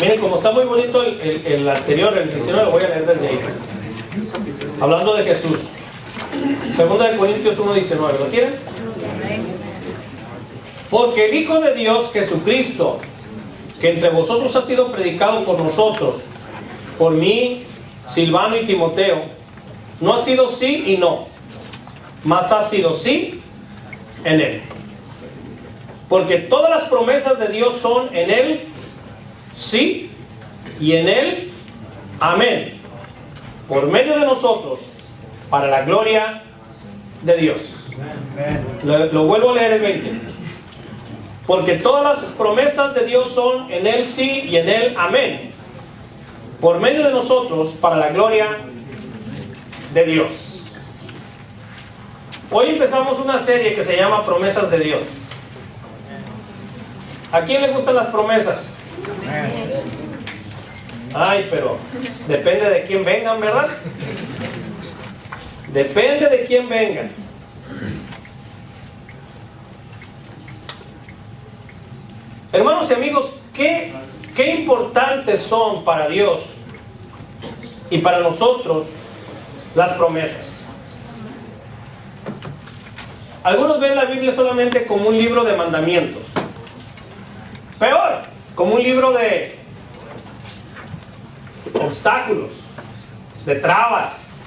Miren, como está muy bonito el anterior, el 19, lo voy a leer desde ahí. Hablando de Jesús. Segunda de Corintios 1:19, ¿lo quieren? Porque el Hijo de Dios, Jesucristo, que entre vosotros ha sido predicado por nosotros, por mí, Silvano y Timoteo, no ha sido sí y no, mas ha sido sí en Él. Porque todas las promesas de Dios son en Él sí y en Él amén, por medio de nosotros, para la gloria de Dios. Lo vuelvo a leer el 20. Porque todas las promesas de Dios son en Él sí y en Él amén, por medio de nosotros, para la gloria de Dios. Hoy empezamos una serie que se llama Promesas de Dios. ¿A quién le gustan las promesas? Ay, pero depende de quién vengan, ¿verdad? Depende de quién vengan. Hermanos y amigos, qué importantes son para Dios y para nosotros las promesas. Algunos ven la Biblia solamente como un libro de mandamientos. Peor, como un libro de obstáculos, de trabas.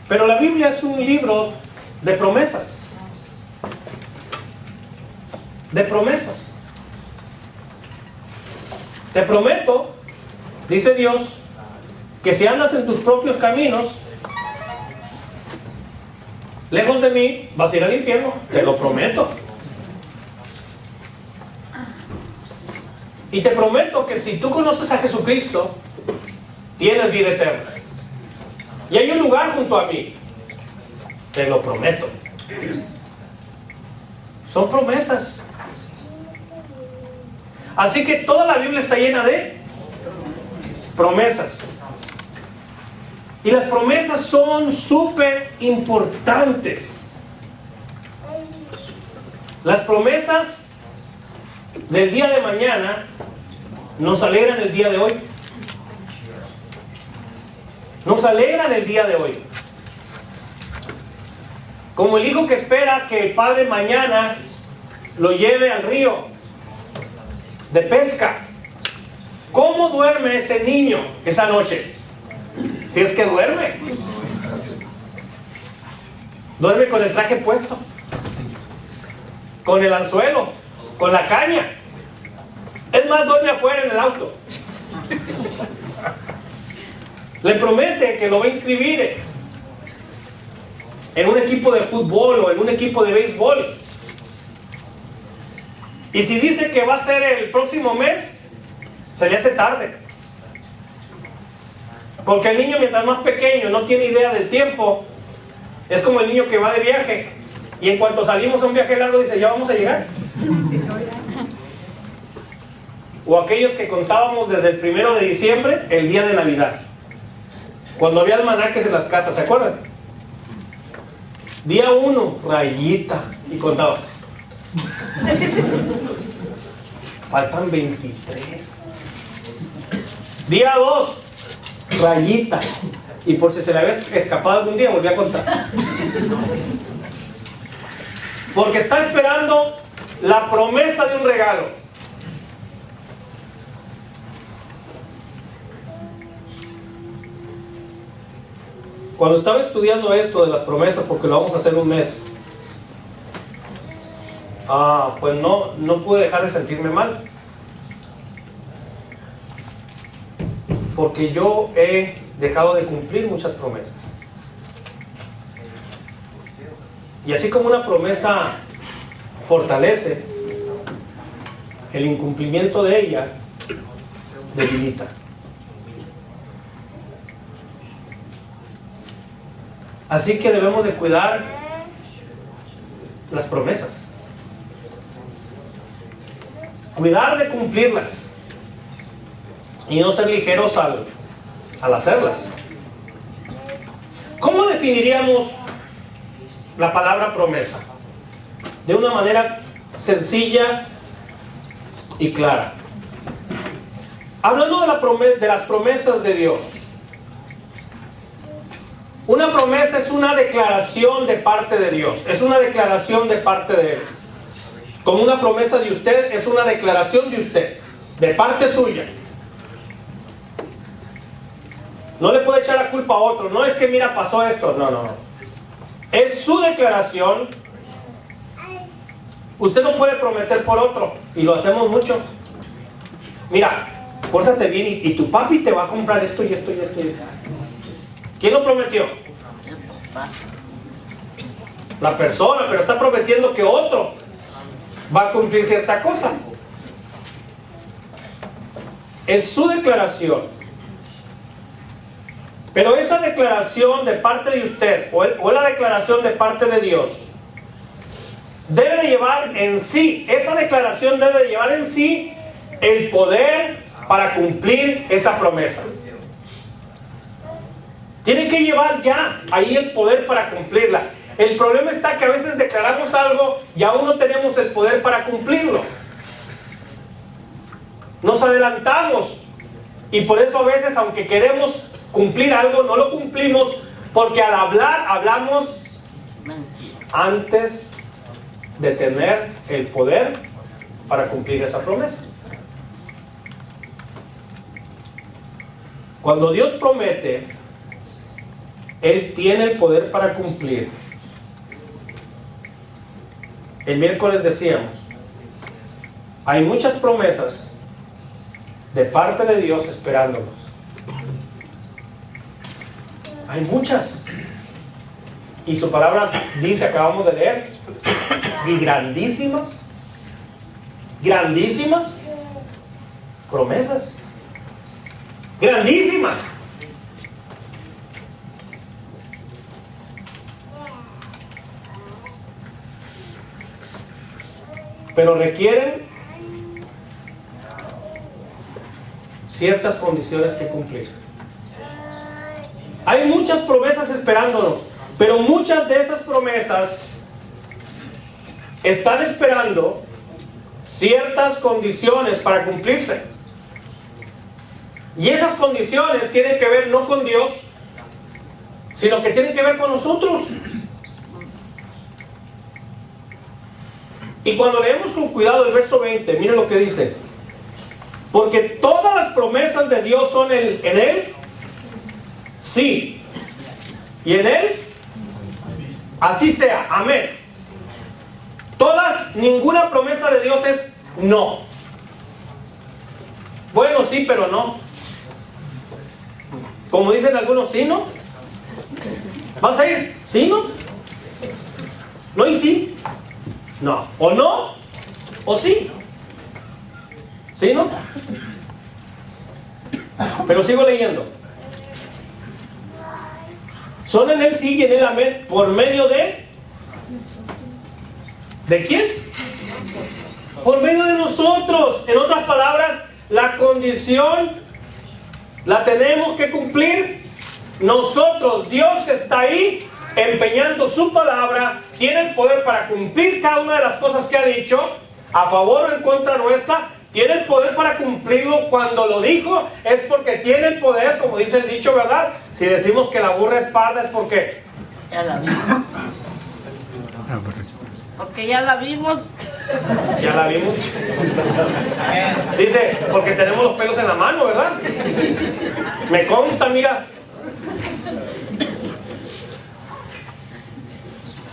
Pero la Biblia es un libro de promesas. De promesas. Te prometo, dice Dios, que si andas en tus propios caminos, lejos de mí, vas a ir al infierno. Te lo prometo. Y te prometo que si tú conoces a Jesucristo, tienes vida eterna. Y hay un lugar junto a mí. Te lo prometo. Son promesas. Así que toda la Biblia está llena de promesas. Y las promesas son súper importantes. Las promesas del día de mañana nos alegran el día de hoy. Nos alegran el día de hoy. Como el hijo que espera que el padre mañana lo lleve al río de pesca. ¿Cómo duerme ese niño esa noche? Si es que duerme. Duerme con el traje puesto, con el anzuelo, con la caña. Es más, duerme afuera en el auto. Le promete que lo va a inscribir en un equipo de fútbol o en un equipo de béisbol. Y si dice que va a ser el próximo mes, se le hace tarde. Porque el niño, mientras más pequeño, no tiene idea del tiempo. Es como el niño que va de viaje y en cuanto salimos a un viaje largo dice, ya vamos a llegar. O aquellos que contábamos desde el 1 de diciembre, el día de Navidad, cuando había almanaques en las casas, ¿se acuerdan? Día 1, rayita, y contaba. Faltan 23. Día 2, rayita, y por si se le había escapado algún día, volví a contar. Porque está esperando la promesa de un regalo. Cuando estaba estudiando esto de las promesas, porque lo vamos a hacer un mes, pues no pude dejar de sentirme mal. Porque yo he dejado de cumplir muchas promesas. Y así como una promesa fortalece, el incumplimiento de ella debilita. Así que debemos de cuidar las promesas. Cuidar de cumplirlas. Y no ser ligeros al hacerlas. ¿Cómo definiríamos la palabra promesa? De una manera sencilla y clara. Hablando de las promesas de Dios. Una promesa es una declaración de parte de Dios. Es una declaración de parte de Él. Como una promesa de usted es una declaración de usted, de parte suya. No le puede echar la culpa a otro. No es que mira pasó esto. No, no, no. Es su declaración. Usted no puede prometer por otro. Y lo hacemos mucho. Mira, pórtate bien y tu papi te va a comprar esto y esto y esto y esto. ¿Quién lo prometió? La persona, pero está prometiendo que otro va a cumplir cierta cosa. Es su declaración. Pero esa declaración de parte de usted o la declaración de parte de Dios debe de llevar en sí, esa declaración debe de llevar en sí el poder para cumplir esa promesa. Tiene que llevar ya ahí el poder para cumplirla. El problema está que a veces declaramos algo y aún no tenemos el poder para cumplirlo. Nos adelantamos y por eso a veces, aunque queremos cumplir algo, no lo cumplimos porque al hablar, hablamos antes de tener el poder para cumplir esa promesa. Cuando Dios promete, Él tiene el poder para cumplir. El miércoles decíamos, hay muchas promesas de parte de Dios esperándonos. Hay muchas. Y su palabra dice, acabamos de leer, y grandísimas promesas. Grandísimas. Pero requieren ciertas condiciones que cumplir. Hay muchas promesas esperándonos, pero muchas de esas promesas están esperando ciertas condiciones para cumplirse. Y esas condiciones tienen que ver no con Dios, sino que tienen que ver con nosotros. Y cuando leemos con cuidado el verso 20, miren lo que dice. Porque todas las promesas de Dios son en Él, sí. Y en Él, así sea. Amén. Ninguna promesa de Dios es no. Bueno, sí, pero no. Como dicen algunos, sí, no. ¿Vas a ir? ¿Sí, no? ¿No y sí? No. ¿O no? ¿O sí? ¿Sí, no? Pero sigo leyendo. Son en Él sí y en Él amén. ¿Por medio de? ¿De quién? Por medio de nosotros. En otras palabras, la condición la tenemos que cumplir nosotros. Dios está ahí empeñando su palabra, tiene el poder para cumplir cada una de las cosas que ha dicho, a favor o en contra nuestra. Tiene el poder para cumplirlo. Cuando lo dijo es porque tiene el poder, como dice el dicho, ¿verdad? Si decimos que la burra es parda es porque ya la vimos. Porque ya la vimos. Ya la vimos. Dice, porque tenemos los pelos en la mano, ¿verdad? Me consta, mira.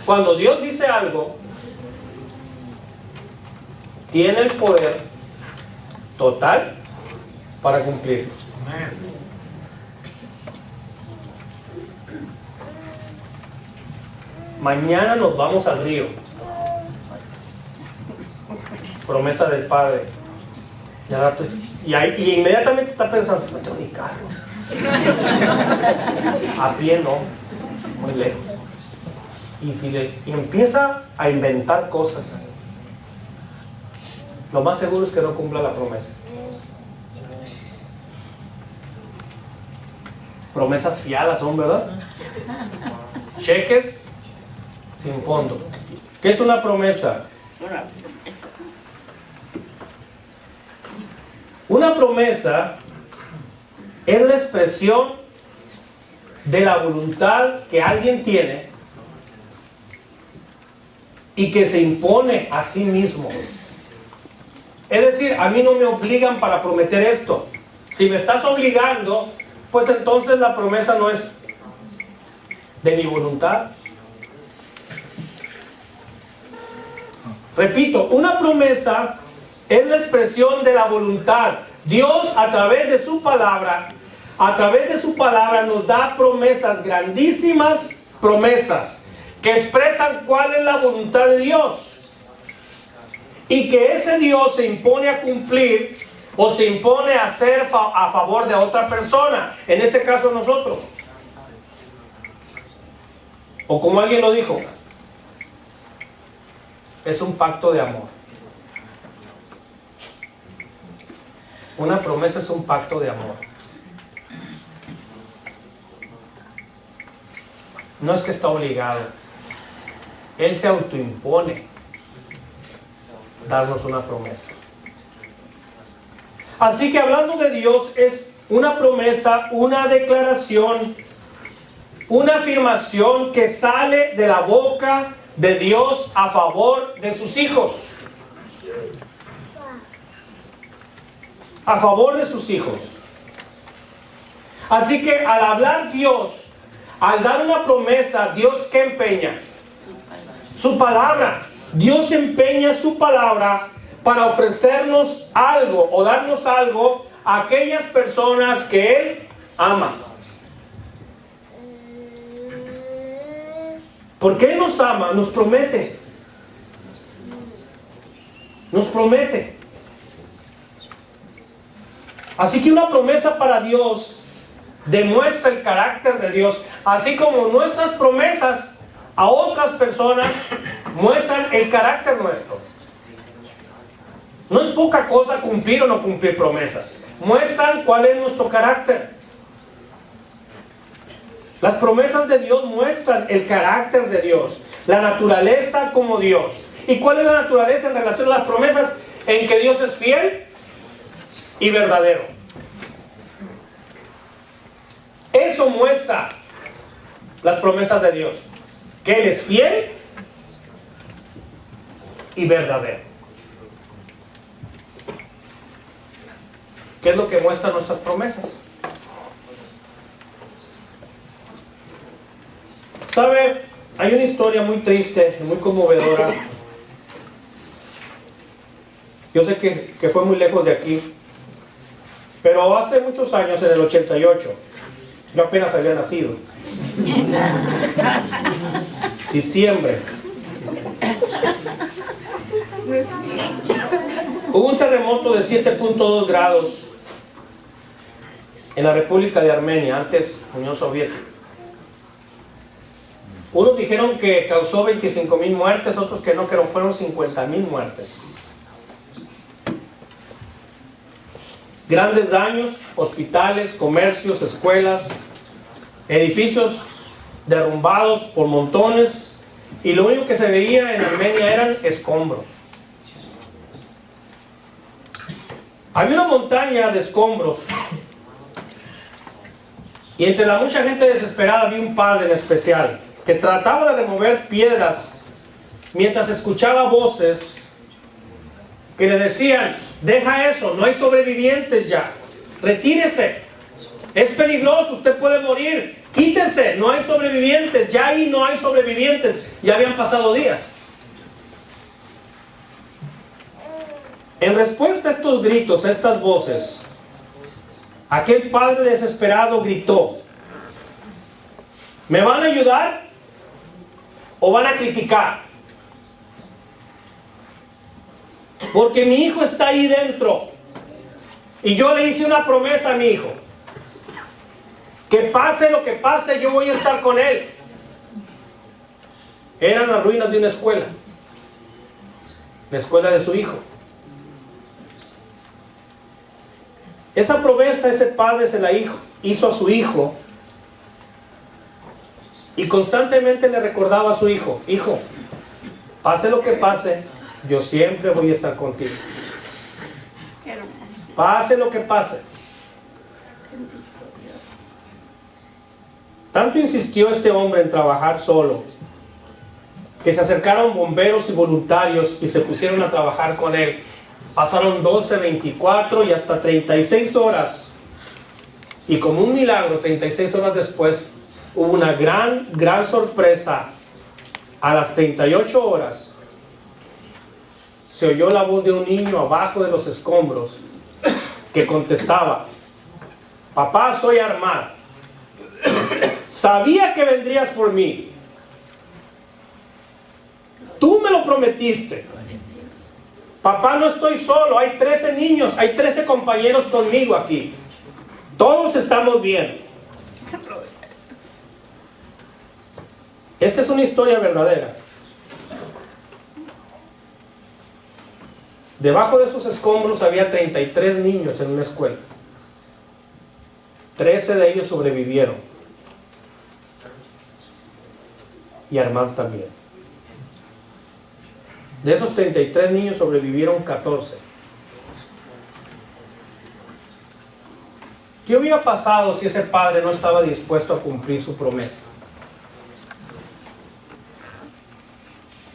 Cuando Dios dice algo, tiene el poder total para cumplirlo. Mañana nos vamos al río. Promesa del Padre. Y inmediatamente está pensando, no tengo ni carro. A pie no, muy lejos. Y empieza a inventar cosas. Lo más seguro es que no cumpla la promesa. Promesas fiadas son, ¿verdad? Cheques sin fondo. ¿Qué es una promesa? Una promesa es la expresión de la voluntad que alguien tiene y que se impone a sí mismo. Es decir, a mí no me obligan para prometer esto. Si me estás obligando, pues entonces la promesa no es de mi voluntad. Repito, una promesa es la expresión de la voluntad. Dios a través de su palabra nos da promesas, grandísimas promesas, que expresan cuál es la voluntad de Dios. Y que ese Dios se impone a cumplir o se impone a hacer a favor de otra persona. En ese caso nosotros. O como alguien lo dijo, es un pacto de amor. Una promesa es un pacto de amor. No es que está obligado. Él se autoimpone darnos una promesa. Así que hablando de Dios, es una promesa, una declaración, una afirmación que sale de la boca de Dios a favor de sus hijos. A favor de sus hijos. Así que al hablar Dios, al dar una promesa, ¿Dios qué empeña? Su palabra. Dios empeña su palabra para ofrecernos algo o darnos algo a aquellas personas que Él ama. Porque Él nos ama, nos promete. Nos promete. Así que una promesa para Dios demuestra el carácter de Dios, así como nuestras promesas a otras personas muestran el carácter nuestro. No es poca cosa cumplir o no cumplir promesas. Muestran cuál es nuestro carácter. Las promesas de Dios muestran el carácter de Dios, la naturaleza como Dios. ¿Y cuál es la naturaleza en relación a las promesas? En que Dios es fiel y verdadero. Eso muestra las promesas de Dios, que Él es fiel y verdadero. ¿Qué es lo que muestran nuestras promesas? ¿Sabe? Hay una historia muy triste, muy conmovedora. Yo sé que fue muy lejos de aquí, pero hace muchos años, en el 88, yo apenas había nacido. Diciembre. Hubo un terremoto de 7.2 grados en la República de Armenia, antes Unión Soviética. Unos dijeron que causó 25,000 muertes, otros que no, que fueron 50,000 muertes. Grandes daños, hospitales, comercios, escuelas, edificios derrumbados por montones, y lo único que se veía en Armenia eran escombros. Había una montaña de escombros, y entre la mucha gente desesperada había un padre en especial que trataba de remover piedras mientras escuchaba voces que le decían: deja eso, no hay sobrevivientes ya, retírese, es peligroso, usted puede morir, quítese, no hay sobrevivientes, ya ahí no hay sobrevivientes. Ya habían pasado días. En respuesta a estos gritos, a estas voces, aquel padre desesperado gritó: ¿me van a ayudar o van a criticar? Porque mi hijo está ahí dentro y yo le hice una promesa a mi hijo, que pase lo que pase, yo voy a estar con él. Eran las ruinas de una escuela, la escuela de su hijo. Esa promesa ese padre se la hizo a su hijo, y constantemente le recordaba a su hijo: hijo, pase lo que pase, yo siempre voy a estar contigo. Qué hermoso. Pase lo que pase. Tanto insistió este hombre en trabajar solo, que se acercaron bomberos y voluntarios y se pusieron a trabajar con él. Pasaron 12, 24 y hasta 36 horas. Y como un milagro, 36 horas después, hubo una gran sorpresa. A las 38 horas, se oyó la voz de un niño abajo de los escombros que contestaba: papá, soy Armand. Sabía que vendrías por mí. Tú me lo prometiste. Papá, no estoy solo, hay 13 niños, hay 13 compañeros conmigo aquí. Todos estamos bien. Esta es una historia verdadera. Debajo de esos escombros había 33 niños en una escuela. 13 de ellos sobrevivieron. Y Armand también. De esos 33 niños sobrevivieron 14. ¿Qué hubiera pasado si ese padre no estaba dispuesto a cumplir su promesa?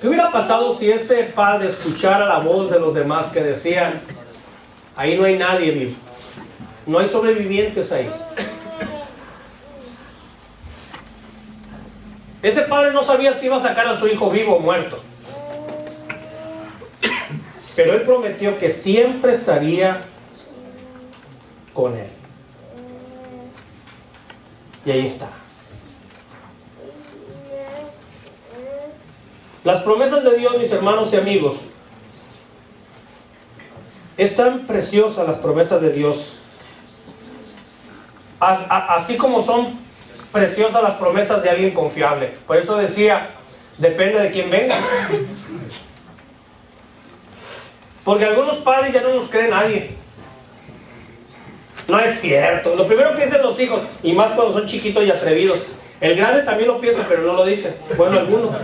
¿Qué hubiera pasado si ese padre escuchara la voz de los demás que decían: ahí no hay nadie vivo, no hay sobrevivientes ahí? Ese padre no sabía si iba a sacar a su hijo vivo o muerto, pero él prometió que siempre estaría con él. Y ahí está. Las promesas de Dios, mis hermanos y amigos, es tan preciosas las promesas de Dios, así como son preciosas las promesas de alguien confiable. Por eso decía, depende de quién venga. Porque algunos padres ya no nos cree nadie. No es cierto. Lo primero que dicen los hijos, y más cuando son chiquitos y atrevidos, el grande también lo piensa, pero no lo dice. Bueno, algunos.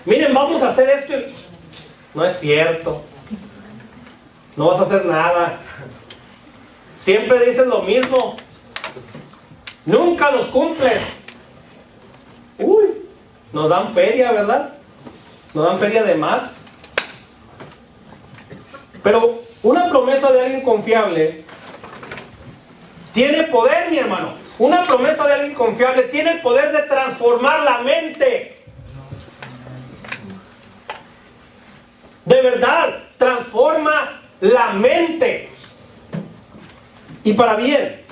Miren, vamos a hacer esto. No es cierto. No vas a hacer nada. Siempre dices lo mismo. Nunca los cumples. Uy, nos dan feria, ¿verdad? Nos dan feria de más. Pero una promesa de alguien confiable tiene poder, mi hermano. Una promesa de alguien confiable tiene el poder de transformar la mente. De verdad, transforma la mente. Y para bien.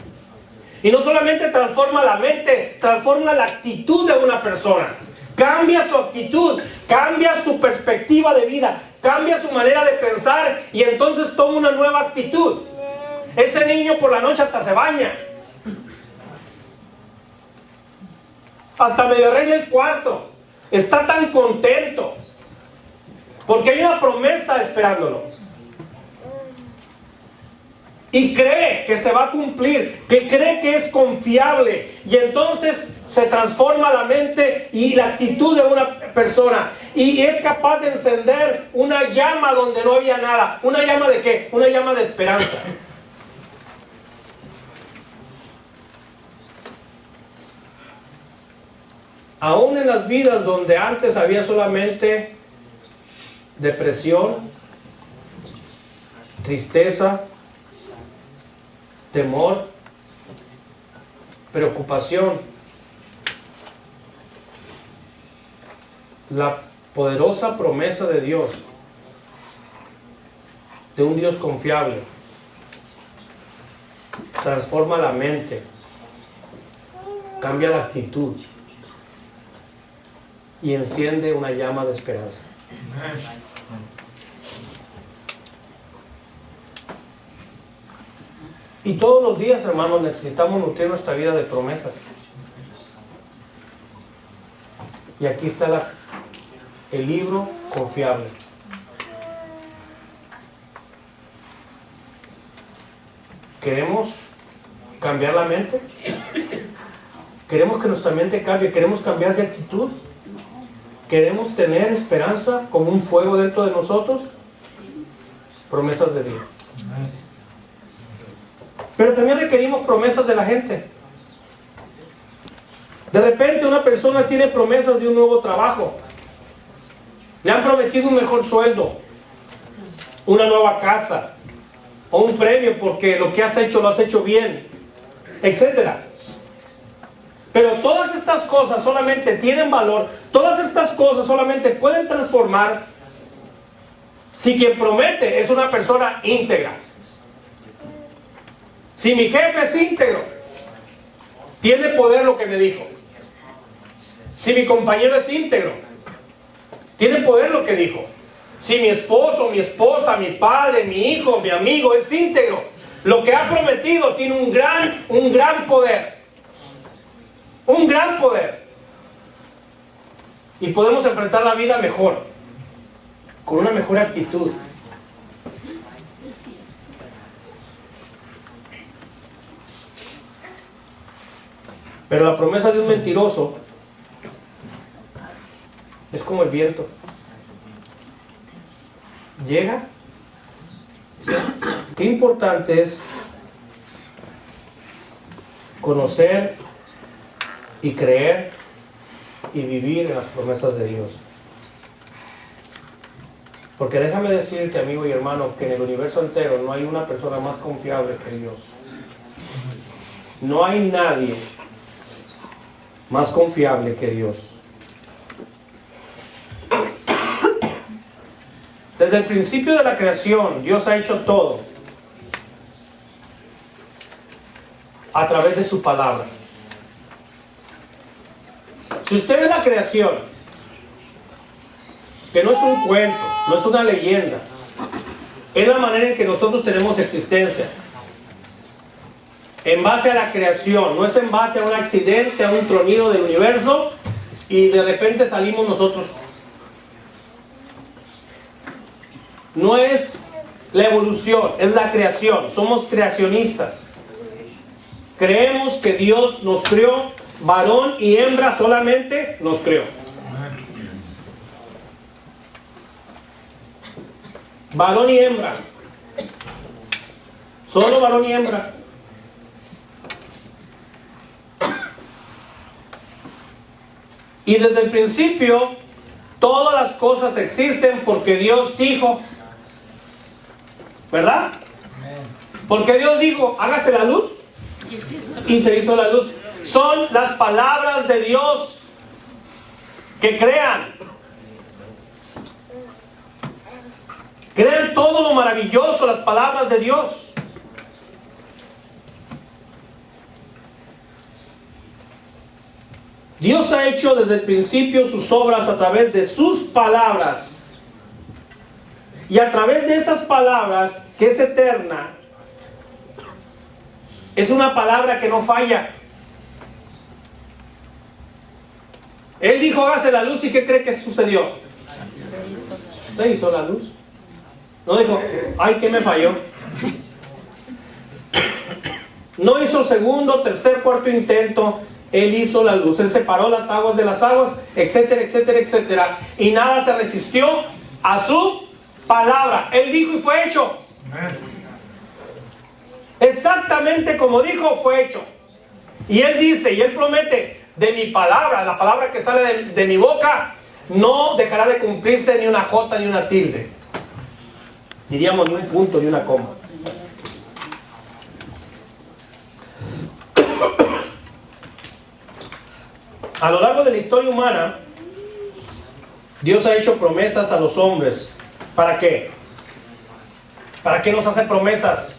Y no solamente transforma la mente, transforma la actitud de una persona. Cambia su actitud, cambia su perspectiva de vida, cambia su manera de pensar y entonces toma una nueva actitud. Ese niño por la noche hasta se baña. Hasta medio arregla el cuarto. Está tan contento. Porque hay una promesa esperándolo. Y cree que se va a cumplir, que cree que es confiable. Y entonces se transforma la mente y la actitud de una persona. Y es capaz de encender una llama donde no había nada. ¿Una llama de qué? Una llama de esperanza. Aún en las vidas donde antes había solamente depresión, tristeza, temor, preocupación, la poderosa promesa de Dios, de un Dios confiable, transforma la mente, cambia la actitud y enciende una llama de esperanza. Y todos los días, hermanos, necesitamos nutrir nuestra vida de promesas. Y aquí está el libro confiable. ¿Queremos cambiar la mente? ¿Queremos que nuestra mente cambie? ¿Queremos cambiar de actitud? ¿Queremos tener esperanza como un fuego dentro de nosotros? promesas de Dios. Pero también requerimos promesas de la gente. De repente una persona tiene promesas de un nuevo trabajo. Le han prometido un mejor sueldo, una nueva casa, o un premio porque lo que has hecho lo has hecho bien, etcétera. Pero todas estas cosas solamente tienen valor, todas estas cosas solamente pueden transformar si quien promete es una persona íntegra. Si mi jefe es íntegro, tiene poder lo que me dijo. Si mi compañero es íntegro, tiene poder lo que dijo. Si mi esposo, mi esposa, mi padre, mi hijo, mi amigo es íntegro, lo que ha prometido tiene un gran poder. Un gran poder. Y podemos enfrentar la vida mejor, con una mejor actitud. Pero la promesa de un mentiroso es como el viento. Llega. Qué importante es conocer y creer y vivir en las promesas de Dios. Porque déjame decirte, amigo y hermano, que en el universo entero no hay una persona más confiable que Dios. No hay nadie más confiable que Dios. Desde el principio de la creación, Dios ha hecho todo a través de su palabra. Si usted ve la creación, que no es un cuento, no es una leyenda, es la manera en que nosotros tenemos existencia. En base a la creación, no es en base a un accidente, a un tronido del universo y de repente salimos nosotros. No es la evolución, es la creación. Somos creacionistas. Creemos que Dios nos creó, varón y hembra solamente nos creó. Varón y hembra. Solo varón y hembra. Y desde el principio, todas las cosas existen porque Dios dijo. ¿Verdad? Porque Dios dijo, hágase la luz. Y se hizo la luz. Son las palabras de Dios que crean. Crean todo lo maravilloso, las palabras de Dios. Dios ha hecho desde el principio sus obras a través de sus palabras. Y a través de esas palabras, que es eterna, es una palabra que no falla. Él dijo, hágase la luz, ¿y qué cree que sucedió? Se hizo la luz. No dijo, ay, ¿qué me falló? No hizo segundo, tercer, cuarto intento. Él hizo la luz. Él separó las aguas de las aguas, etcétera, etcétera, etcétera. Y nada se resistió a su palabra. Él dijo y fue hecho. Exactamente como dijo, fue hecho. Y Él dice, y Él promete, de mi palabra, la palabra que sale de mi boca, no dejará de cumplirse ni una jota ni una tilde. Diríamos ni un punto ni una coma. A lo largo de la historia humana, Dios ha hecho promesas a los hombres. ¿Para qué? ¿Para qué nos hace promesas?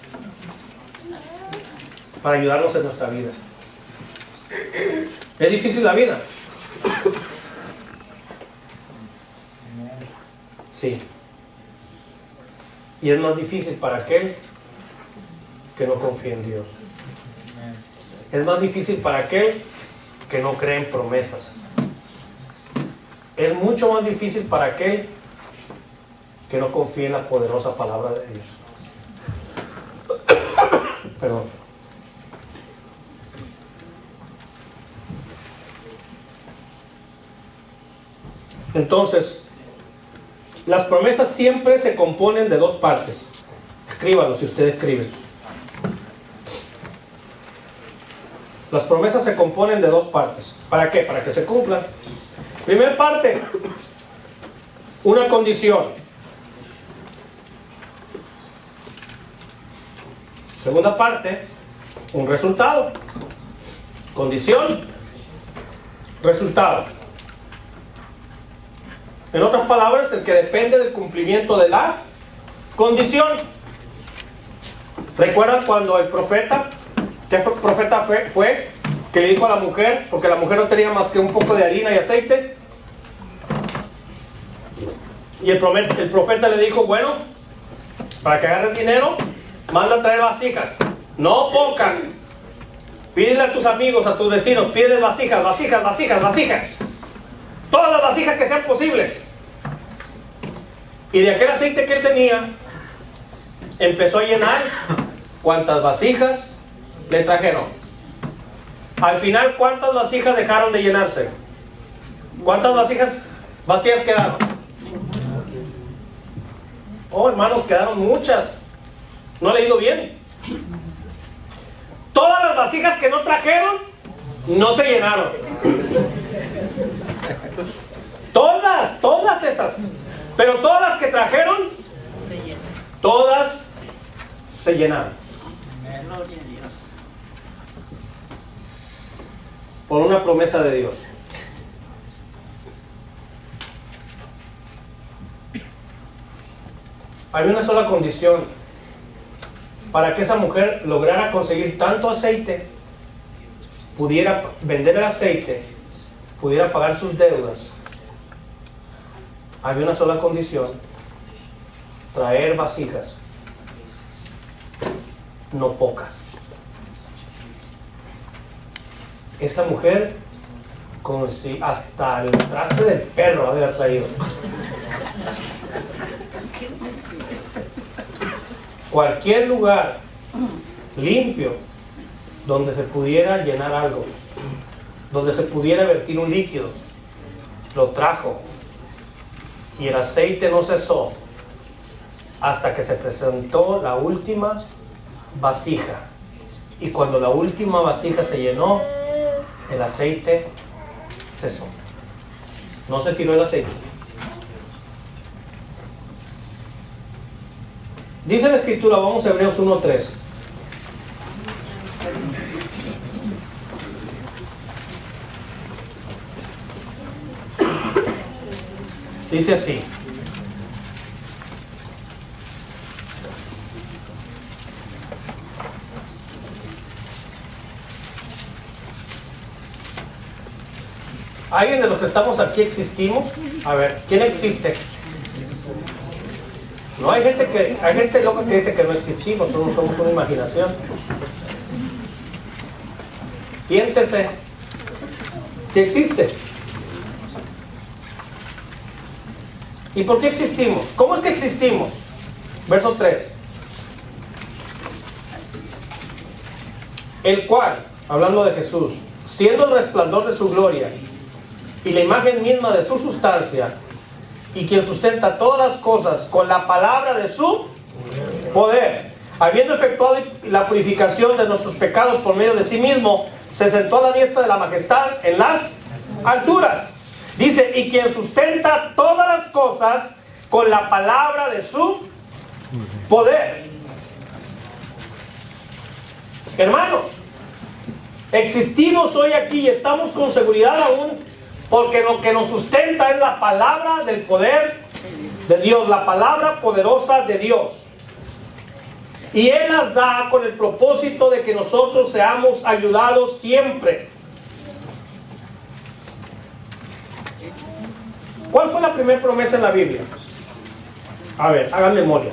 Para ayudarnos en nuestra vida. ¿Es difícil la vida? Sí. Y es más difícil para aquel que no confía en Dios. Es más difícil para aquel que no cree en promesas. Es mucho más difícil para aquel que no confía en la poderosa palabra de Dios. Perdón. Entonces, las promesas siempre se componen de dos partes. Escríbalo si usted escribe. Las promesas se componen de dos partes. ¿Para qué? Para que se cumplan. Primera parte, una condición. Segunda parte, un resultado. Condición, resultado. En otras palabras, el que depende del cumplimiento de la condición. ¿Recuerdan cuando el profeta, qué profeta fue que le dijo a la mujer, porque la mujer no tenía más que un poco de harina y aceite? Y el profeta le dijo, bueno, para que agarres dinero, manda a traer vasijas, no pocas. Pídele a tus amigos, a tus vecinos, pídele vasijas. Todas las vasijas que sean posibles. Y de aquel aceite que él tenía, empezó a llenar cuantas vasijas le trajeron. Al final, ¿cuántas vasijas dejaron de llenarse? ¿Cuántas vasijas vacías quedaron? Oh, hermanos, quedaron muchas. No he leído bien. Todas las vasijas que no trajeron no se llenaron. Todas esas. Pero todas las que trajeron, todas se llenaron. Por una promesa de Dios. Había una sola condición para que esa mujer lograra conseguir tanto aceite, pudiera vender el aceite, pudiera pagar sus deudas. Había una sola condición: traer vasijas, no pocas. Esta mujer, como si hasta el traste del perro ha de haber traído. Cualquier lugar limpio donde se pudiera llenar algo, donde se pudiera vertir un líquido, lo trajo. Y el aceite no cesó hasta que se presentó la última vasija. Y cuando la última vasija se llenó, el aceite cesó. No se tiró el aceite. Dice la Escritura, vamos a Hebreos 1:3. Dice así: ¿alguien de los que estamos aquí existimos? A ver, ¿quién existe? No, hay gente loca que dice que no existimos, somos una imaginación. Tiéntese. Si existe. ¿Y por qué existimos? ¿Cómo es que existimos? Verso 3. El cual, hablando de Jesús, siendo el resplandor de su gloria y la imagen misma de su sustancia, y quien sustenta todas las cosas con la palabra de su poder, habiendo efectuado la purificación de nuestros pecados por medio de sí mismo, se sentó a la diestra de la majestad en las alturas. Dice, y quien sustenta todas las cosas con la palabra de su poder. Hermanos, existimos hoy aquí y estamos con seguridad aún, porque lo que nos sustenta es la palabra del poder de Dios, la palabra poderosa de Dios. Y Él las da con el propósito de que nosotros seamos ayudados siempre. ¿Cuál fue la primera promesa en la Biblia? A ver, hagan memoria.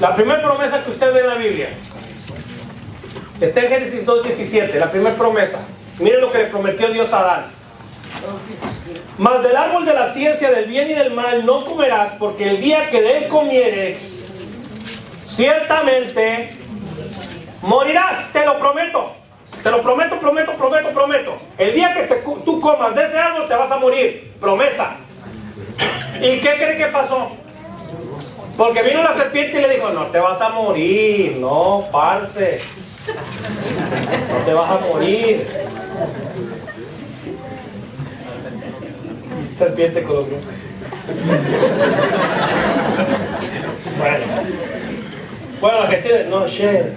La primera promesa que usted ve en la Biblia está en Génesis 2:17, la primera promesa. Miren lo que le prometió Dios a Adán. Mas del árbol de la ciencia del bien y del mal no comerás, porque el día que de él comieres, ciertamente morirás. Te lo prometo. Te lo prometo, prometo. El día que tú comas de ese árbol te vas a morir. Promesa. ¿Y qué cree que pasó? Porque vino la serpiente y le dijo, no te vas a morir, no, parce. No te vas a morir. Serpiente colombiana. Bueno, la gente no, che.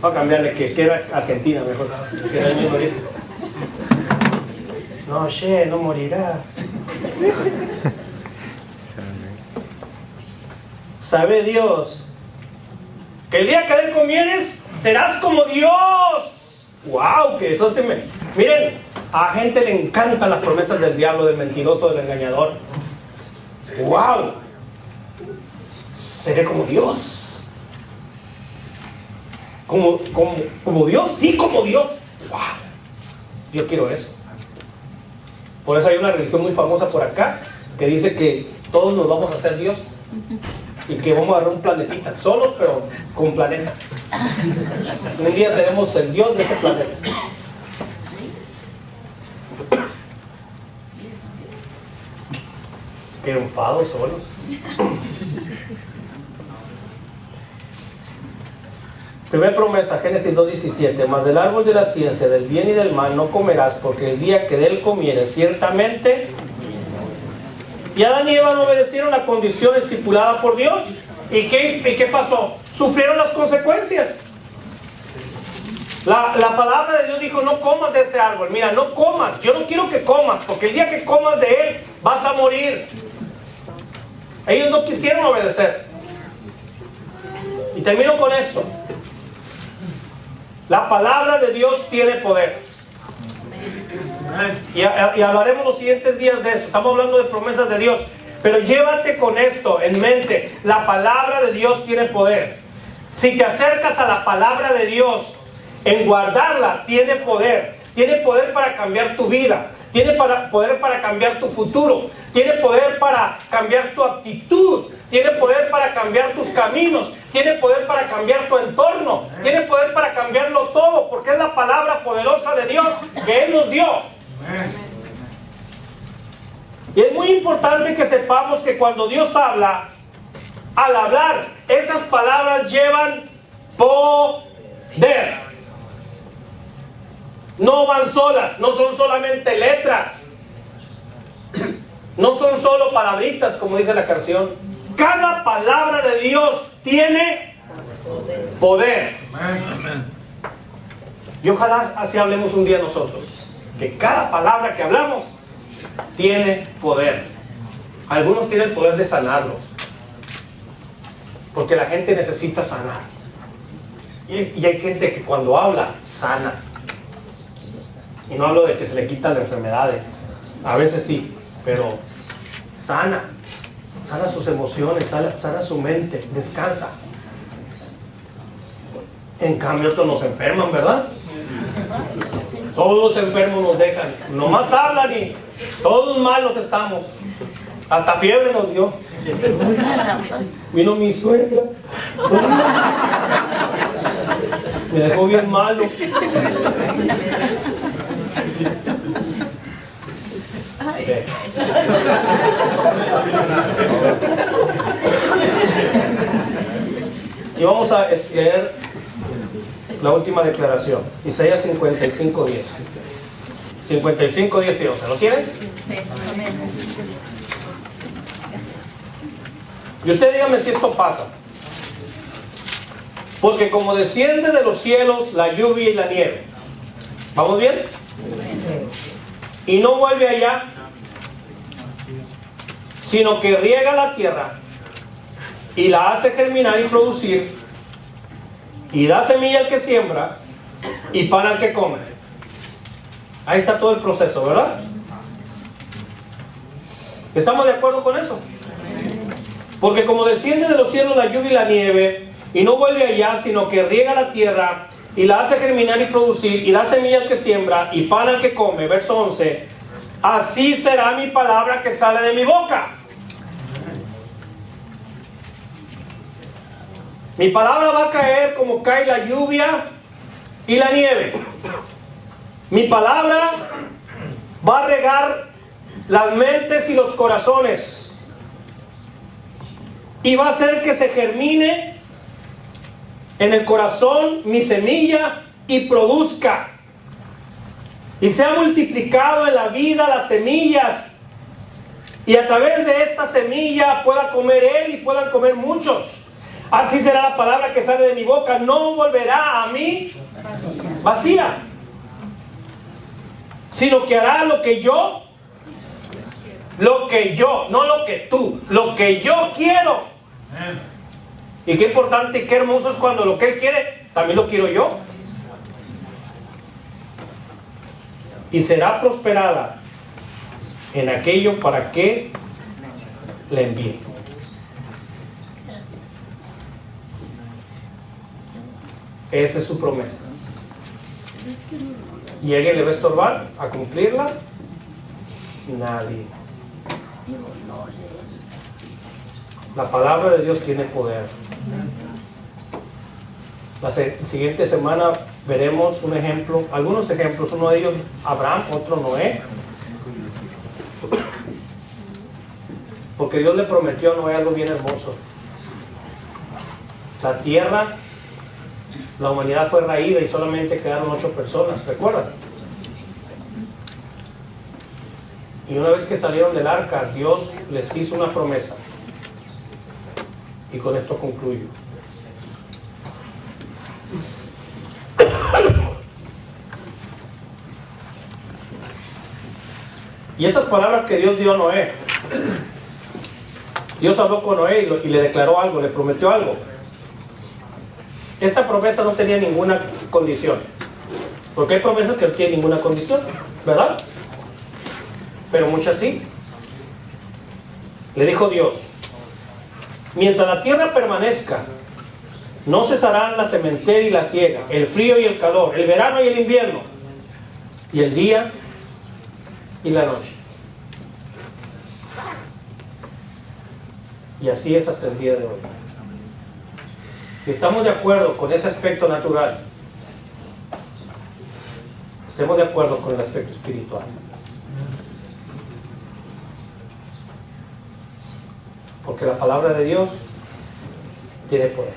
Vamos a cambiarle que queda Argentina mejor. Que no me morir. No, che, no morirás. Sabe Dios que el día que de él comieres serás como Dios. ¡Wow! Que eso se me... Miren, a gente le encantan las promesas del diablo, del mentiroso, del engañador. ¡Wow! Seré como Dios. Como Dios, sí, como Dios. ¡Wow! Yo quiero eso. Por eso hay una religión muy famosa por acá que dice que todos nos vamos a hacer dioses y que vamos a agarrar un planetita, solos pero con planeta. Un día seremos el Dios de este planeta. Qué enfados solos. Primera promesa, Génesis 2:17. Mas del árbol de la ciencia del bien y del mal no comerás, porque el día que de él comieres ciertamente. Y Adán y Eva no obedecieron la condición estipulada por Dios. ¿Y qué pasó? Sufrieron las consecuencias. La palabra de Dios dijo, no comas de ese árbol. Mira, no comas. Yo no quiero que comas, porque el día que comas de él vas a morir. Ellos no quisieron obedecer. Y termino con esto. La palabra de Dios tiene poder. Y hablaremos los siguientes días de eso. Estamos hablando de promesas de Dios. Pero llévate con esto en mente. La palabra de Dios tiene poder. Si te acercas a la palabra de Dios, en guardarla, tiene poder. Tiene poder para cambiar tu vida. Tiene poder para cambiar tu futuro. Tiene poder para cambiar tu actitud. Tiene poder para cambiar tus caminos. Tiene poder para cambiar tu entorno. Tiene poder para cambiarlo todo. Porque es la palabra poderosa de Dios que Él nos dio. Y es muy importante que sepamos que cuando Dios habla, al hablar, esas palabras llevan poder. No van solas, no son solamente letras. No son solo palabritas, como dice la canción. Cada palabra de Dios tiene poder. Y ojalá así hablemos un día nosotros. Que cada palabra que hablamos tiene poder. Algunos tienen el poder de sanarlos. Porque la gente necesita sanar. Y hay gente que cuando habla, sana. Y no hablo de que se le quitan las enfermedades. A veces sí, pero sana. Sana sus emociones, sana su mente, descansa. En cambio otros nos enferman, ¿verdad? Todos enfermos nos dejan. Nomás hablan y todos malos estamos. Hasta fiebre nos dio. Vino mi suegra. Me dejó bien malo. Okay. Y vamos a leer la última declaración, Isaías 55:10. 55:10 y 11. ¿Lo quieren? Y usted dígame si esto pasa. Porque como desciende de los cielos la lluvia y la nieve. ¿Vamos bien? Y no vuelve allá, sino que riega la tierra y la hace germinar y producir, y da semilla al que siembra y pan al que come. Ahí está todo el proceso, ¿verdad? ¿Estamos de acuerdo con eso? Porque como desciende de los cielos la lluvia y la nieve, y no vuelve allá, sino que riega la tierra y la hace germinar y producir, y da semilla al que siembra y pan al que come. Verso 11. Así será mi palabra que sale de mi boca. Mi palabra va a caer como cae la lluvia y la nieve. Mi palabra va a regar las mentes y los corazones y va a hacer que se germine en el corazón mi semilla y produzca y sea multiplicado en la vida las semillas, y a través de esta semilla pueda comer él y puedan comer muchos. Así será la palabra que sale de mi boca, no volverá a mí vacía, sino que hará lo que yo, no lo que tú, lo que yo quiero. Y qué importante y qué hermoso es cuando lo que él quiere, también lo quiero yo. Y será prosperada en aquello para que le envíe. Esa es su promesa. ¿Y alguien le va a estorbar a cumplirla? Nadie. La palabra de Dios tiene poder. La siguiente semana veremos un ejemplo, algunos ejemplos, uno de ellos Abraham, otro Noé. Porque Dios le prometió a Noé algo bien hermoso. La tierra, la humanidad fue raída y solamente quedaron 8 personas, ¿recuerdan? Y una vez que salieron del arca, Dios les hizo una promesa. Y con esto concluyo. Y esas palabras que Dios dio a Noé, Dios habló con Noé y le declaró algo, le prometió algo. Esta promesa no tenía ninguna condición, porque hay promesas que no tienen ninguna condición, ¿verdad? Pero muchas sí. Le dijo Dios: mientras la tierra permanezca, no cesarán la sementera y la siega, el frío y el calor, el verano y el invierno, y el día y la noche. Y así es hasta el día de hoy. Si estamos de acuerdo con ese aspecto natural, estemos de acuerdo con el aspecto espiritual. Porque la palabra de Dios tiene poder.